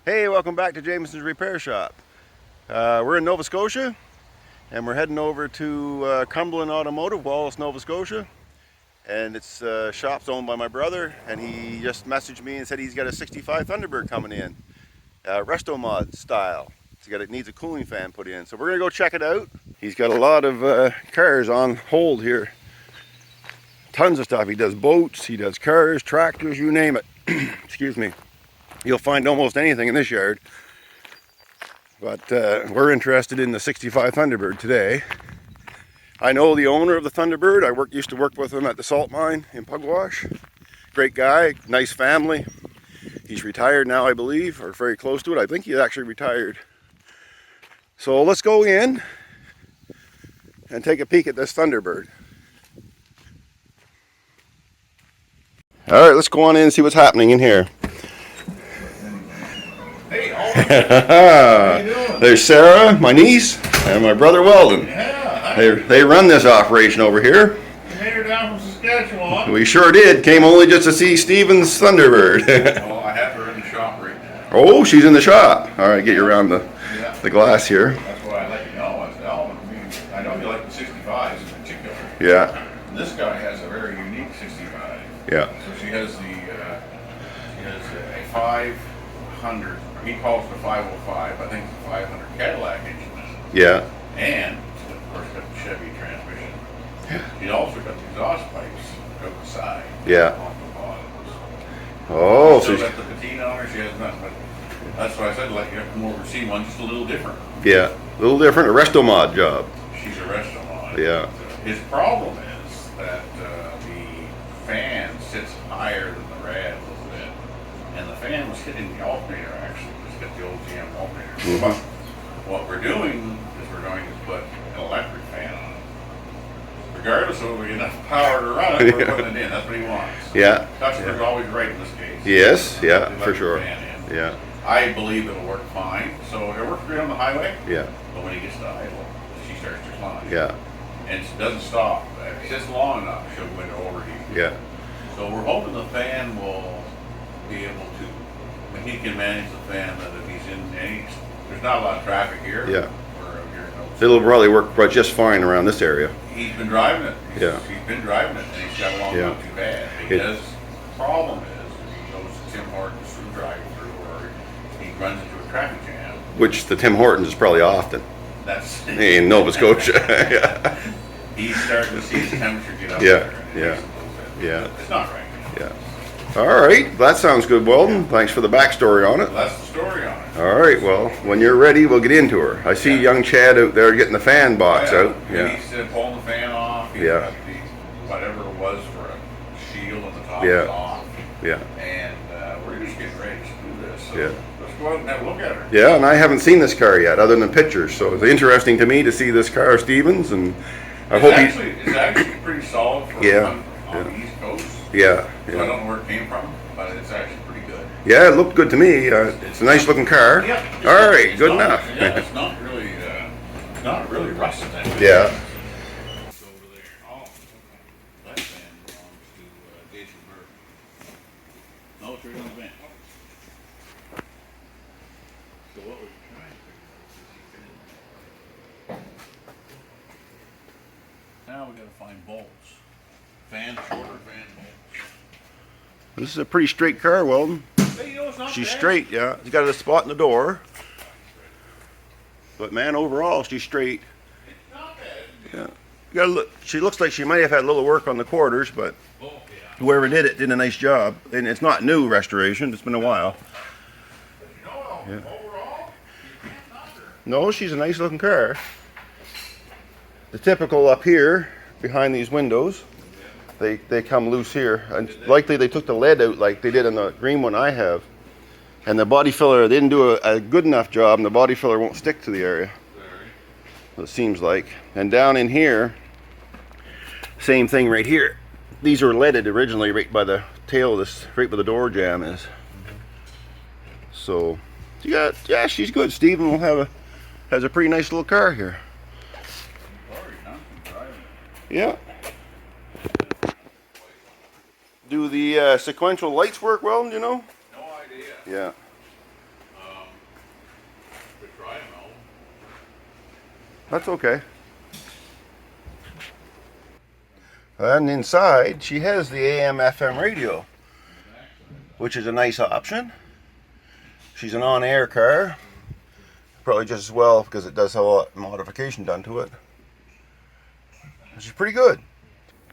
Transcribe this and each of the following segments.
Hey, welcome back to Jamieson's Repair Shop. We're in Nova Scotia, and we're heading over to Cumberland Automotive, Wallace, Nova Scotia. And it's shop's owned by my brother, and he just messaged me and said he's got a 65 Thunderbird coming in, Resto mod style. It needs a cooling fan put in, so we're gonna go check it out. He's got a lot of cars on hold here. Tons of stuff. He does boats, he does cars, tractors, you name it. Excuse me. You'll find almost anything in this yard. But we're interested in the 65 Thunderbird today. I know the owner of the Thunderbird. I used to work with him at the salt mine in Pugwash. Great guy, nice family. He's retired now, I believe, or very close to it. I think he's actually retired. So let's go in and take a peek at this Thunderbird. All right, let's go on in and see what's happening in here. Hey, how you doing? There's Sarah, my niece, and my brother Welding. Yeah, They run this operation over here. you made her down from Saskatchewan. We sure did. Came only just to see Steven's Thunderbird. Well, I have her in the shop right now. Oh, she's in the shop. All right, get you around the glass here. That's what I let you know. I said, I know you like the 65s in particular. Yeah, And this guy has a very unique 65. yeah, So she has a 500. He calls it a 505. I think it's a 500 Cadillac engine. yeah. And of course got the Chevy transmission. She also got the exhaust pipes out the side. Yeah. Off the bottom. Oh, Still so got the patina on her. She has nothing but. That's why I said let you come over and see one just a little different. yeah, a little different. A resto mod job. She's a Resto mod. Yeah. His problem is that the fan sits higher than the rad a little bit, and the fan was hitting the alternator actually. It's got the old GM alternator. Mhm. But what we're doing is we're going to put an electric fan on it. Regardless of whether we get enough power to run it, we're putting it in. That's what he wants. Yeah. Customer's always right in this case. Yes, yeah, Put the for sure. electric fan in. Yeah, I believe it'll work fine. So it works great on the highway, yeah, but when he gets to idle, she starts to climb. yeah, And it doesn't stop. If it's just long enough, she'll go into overheat. yeah. So we're hoping the fan will be able to, when he can manage the fan, that if he's in any, there's not a lot of traffic here. Yeah. We're here in Nova It'll probably work just fine around this area. He's been driving it. Yeah. He's been driving it, and he's got along Yeah. not too bad. Because the problem is, if he goes to Tim Hortons through drive-through, or he runs into a traffic jam. Which the Tim Hortons is probably often That's in Nova Scotia. Yeah, He's starting to see his temperature get up Yeah, there. And yeah, it makes it a little bit. yeah. It's not right. yeah. All right, that sounds good, Weldon. Thanks for the backstory on it. So that's the story on it. All right, well, when you're ready, we'll get into her. I see Yeah. young Chad out there getting the fan box out. And Yeah, he's pulling the fan off. He's Yeah. got the, whatever it was for a shield on the top Yeah. is off. yeah, And we're just getting ready to do this. So Yeah. let's go out and have a look at her. yeah. And I haven't seen this car yet, other than pictures. So it's interesting to me to see this car, Stevens, and I hope It's actually pretty solid for Yeah, on the East Coast. Yeah, So I yeah. don't know where it came from, but it's actually pretty good. Yeah, it looked good to me. It's a nice looking car. Yeah. All right, It's good not- enough. Yeah, it's not really rusted. Yeah. It's over there. Oh, that fan belongs to Jason Bird. No, it's right on the bench. So what we're trying to figure out is if he can. Now we gotta find bolts. Fan shorter, fan bolts. This is a pretty straight car, Weldon. Hey, you know, it's not She's bad. straight, yeah. She's got a spot in the door. But man, overall, she's straight. It's not bad. Yeah. You gotta look. She looks like she might have had a little work on the quarters, but Oh, yeah. whoever did it did a nice job. And it's not new restoration. It's been a while. You know, Yeah. overall, you can't knock her. No, she's a nice looking car. The typical up here, behind these windows, they come loose here. And likely they took the lead out like they did in the green one I have. And the body filler, they didn't do a good enough job, and the body filler won't stick to the area. It seems like. And down in here, same thing right here. These were leaded originally right by the tail of this, right where the door jamb is. So, yeah, she's good. Steven will has a pretty nice little car here. Sorry, I'm driving. Yeah. Do the sequential lights work well, do you know? No idea. Yeah. We try them all. That's okay. And inside, she has the AM/FM radio, which is a nice option. She's an on-air car, probably just as well because it does have a lot of modification done to it. She's pretty good.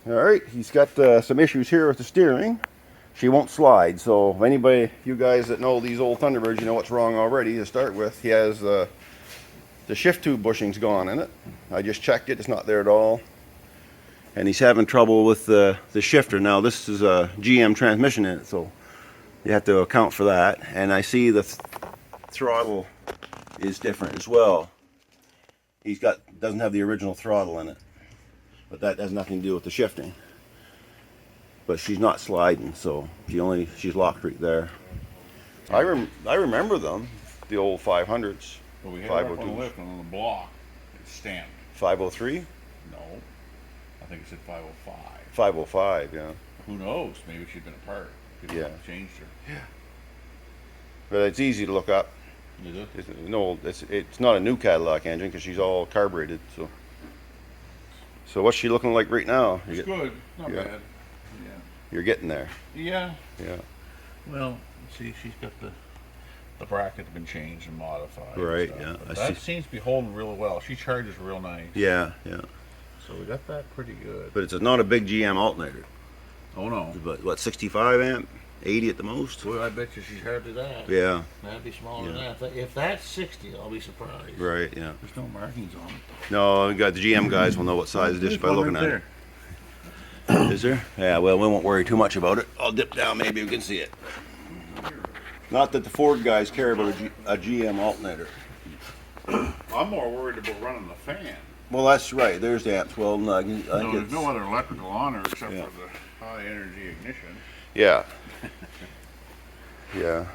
All right, he's got some issues here with the steering. She won't slide, so if anybody, you guys that know these old Thunderbirds, you know what's wrong already to start with. He has the shift tube bushing's gone in it. I just checked it, it's not there at all. And he's having trouble with the shifter. Now this is a GM transmission in it, so you have to account for that. And I see the throttle is different as well. Doesn't have the original throttle in it, but that has nothing to do with the shifting. But she's not sliding, so she's locked right there. I remember them, the old 500s. Well, we had it up on the lift and on the block. It's stamped. 503? No, I think it said 505. 505, yeah. Who knows? Maybe she'd been apart. People have changed her. Yeah. But it's easy to look up. Is it? It's not a new Cadillac engine because she's all carbureted. So what's she looking like right now? It's good. Not bad. Yeah. You're getting there. Yeah. Yeah. Well, see, she's got the bracket's been changed and modified. Right. And Yeah. that seems to be holding really well. She charges real nice. Yeah. Yeah. So we got that pretty good. But it's not a big GM alternator. Oh no. But what, 65 amp, 80 at the most? Well, I bet you she's hardly that. Yeah. That'd be smaller than that. If that's 60, I'll be surprised. Right. Yeah. There's no markings on it. No, we got the GM guys will know what size it is by looking at it. Is there? Yeah, well, we won't worry too much about it. I'll dip down, maybe we can see it. Not that the Ford guys care about a GM alternator. I'm more worried about running the fan. Well, that's right. There's the amps. Well, no, There's no other electrical on her except for the high energy ignition. Yeah. Yeah.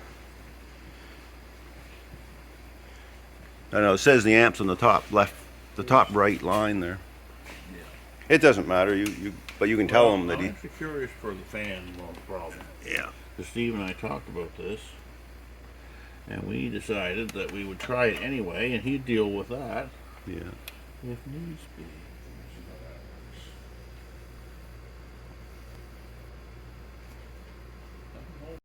I know it says the amps on the top left, the top right line there. Yeah. It doesn't matter. But you can tell him that I'm actually curious for the fan problem. Yeah. Because Steve and I talked about this, and we decided that we would try it anyway, and he'd deal with that. Yeah. If needs be.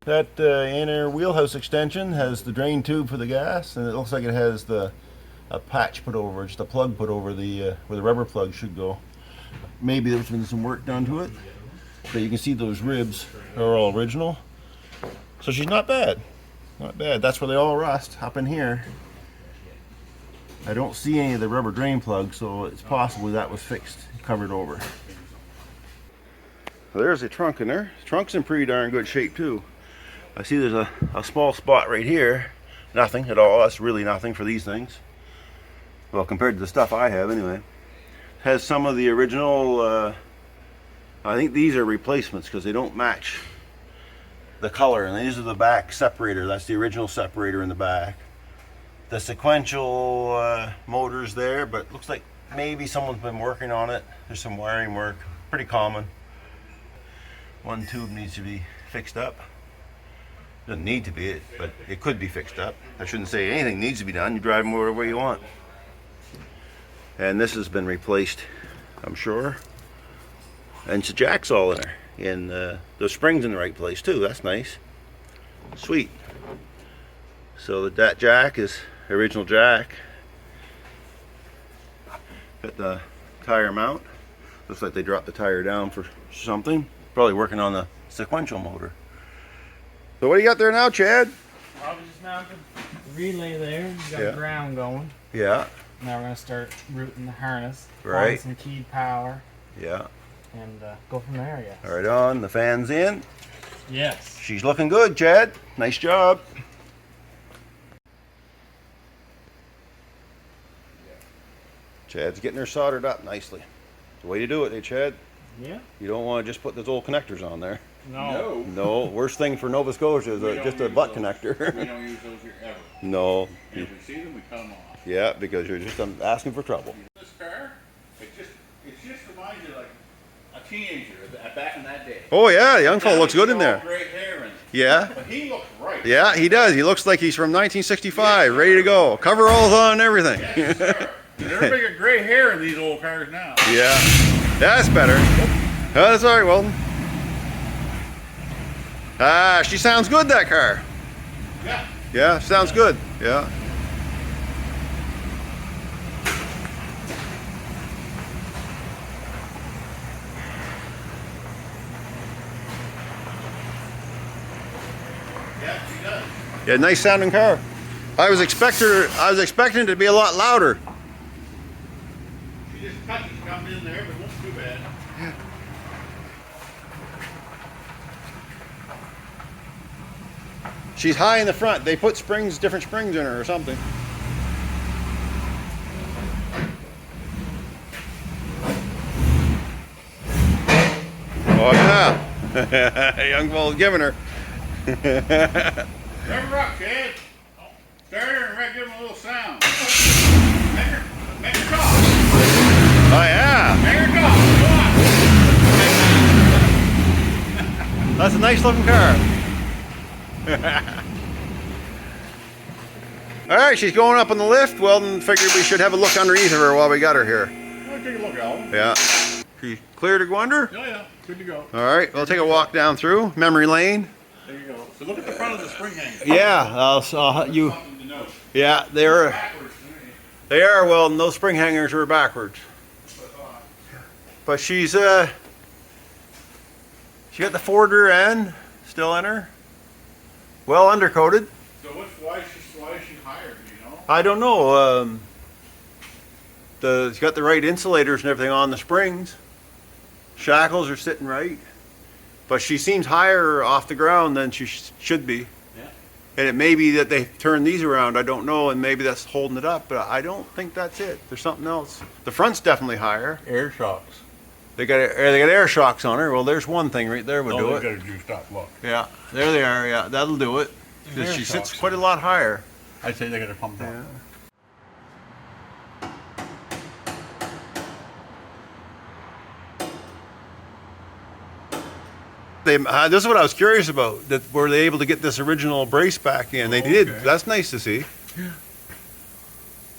That inner wheelhouse extension has the drain tube for the gas, and it looks like it has a patch put over, just a plug put over where the rubber plug should go. Maybe there's been some work done to it, but you can see those ribs are all original. So she's not bad. Not bad. That's where they all rust, up in here. I don't see any of the rubber drain plugs, so it's possible that was fixed, covered over. So there's the trunk in there. The trunk's in pretty darn good shape too. I see there's a small spot right here. Nothing at all. That's really nothing for these things. Well, compared to the stuff I have anyway. Has some of the original, I think these are replacements because they don't match the color. And these are the back separator. That's the original separator in the back. The sequential motors there, but it looks like maybe someone's been working on it. There's some wiring work. Pretty common. One tube needs to be fixed up. Doesn't need to be, but it could be fixed up. I shouldn't say anything needs to be done. You drive them wherever you want. And this has been replaced, I'm sure. And it's a jack's all in there. And the spring's in the right place too. That's nice. Sweet. So that jack is original jack. Got the tire mount. Looks like they dropped the tire down for something. Probably working on the sequential motor. So what do you got there now, Chad? Well, we just mounted the relay there. We got the ground going. Yeah. Now we're going to start routing the harness. Right. Find some keyed power. Yeah. And go from there, yes. All right on. The fan's in. Yes. She's looking good, Chad. Nice job. Chad's getting her soldered up nicely. The way to do it, Chad. Yeah. You don't want to just put those old connectors on there. No. No. Worst thing for Nova Scotia is just a butt connector. We don't use those here ever. No. And if we see them, we cut them off. Yeah, because you're just asking for trouble. This car, it just reminds you like a teenager back in that day. Oh yeah, young fella looks good in there. Great hair and Yeah. But he looks right. Yeah, he does. He looks like he's from 1965, ready to go. Coveralls on and everything. Yes, sir. Everybody got gray hair in these old cars now. Yeah. That's better. Oh, that's all right, Weldon. Ah, she sounds good, that car. Yeah. Yeah, sounds good. Yeah. Yeah, she does. Yeah, nice sounding car. I was expecting it to be a lot louder. She just cut and come in there, but it wasn't too bad. She's high in the front. They put springs, different springs in her or something. Oh yeah. Young fella's giving her. Never rock, kid. Start her and give him a little sound. Make her talk. Oh yeah. Make her talk. Go on. That's a nice looking car. Alright, she's going up on the lift. Weldon figured we should have a look underneath of her while we got her here. Well, take a look, Alan. Yeah. She's clear to go under? Oh, yeah. Good to go. Alright, we'll take a walk down through memory lane. There you go. So look at the front of the spring hanger. Yeah, you. Something to note. Yeah, they are. Backwards to me. They are. Weldon. Those spring hangers are backwards. But she got the forwarder end still in her. Well undercoated. So why is she higher, do you know? I don't know. It's got the right insulators and everything on the springs. Shackles are sitting right. But she seems higher off the ground than she should be. Yeah. And it may be that they turned these around, I don't know, and maybe that's holding it up, but I don't think that's it. There's something else. The front's definitely higher. Air shocks. They got air shocks on her. Well, there's one thing right there would do it. Got a juice stop, look. Yeah, there they are. Yeah, that'll do it. Air She sits shocks. quite a lot higher. I'd say they got a pump down. This is what I was curious about. That were they able to get this original brace back in? They did. Okay. That's nice to see.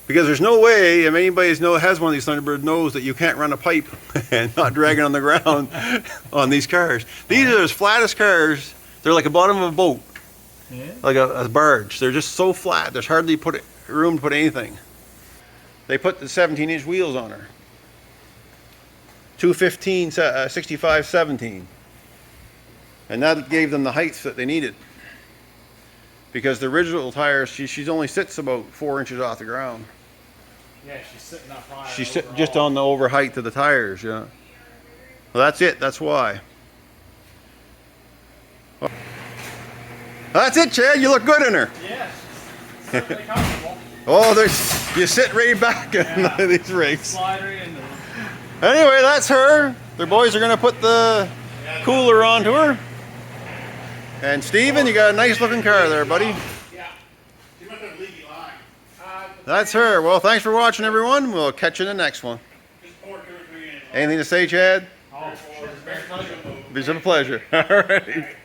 Because there's no way, if anybody has one of these Thunderbird knows that you can't run a pipe and not drag it on the ground on these cars. These are as flat as cars. They're like the bottom of a boat, Yeah. like a barge. They're just so flat. There's hardly room to put anything. They put the 17-inch wheels on her. 215, 65, 17. And that gave them the heights that they needed. Because the original tires, she only sits about 4 inches off the ground. Yeah, she's sitting up high. She's just on the over height of the tires, yeah. Well, that's it. That's why. Well, that's it, Chad. You look good in her. Yeah, she's certainly comfortable. Oh, you sit right back in Yeah. these rigs. Slide her into Anyway, that's her. Their boys are going to put the cooler onto her. And Steven, you got a nice looking car there, buddy. Yeah. She must have leaky line. That's her. Well, thanks for watching, everyone. We'll catch you in the next one. Just pour 2 or 3 in. Anything to say, Chad? Oh, sure. Very pleasure. It's been a pleasure. All right.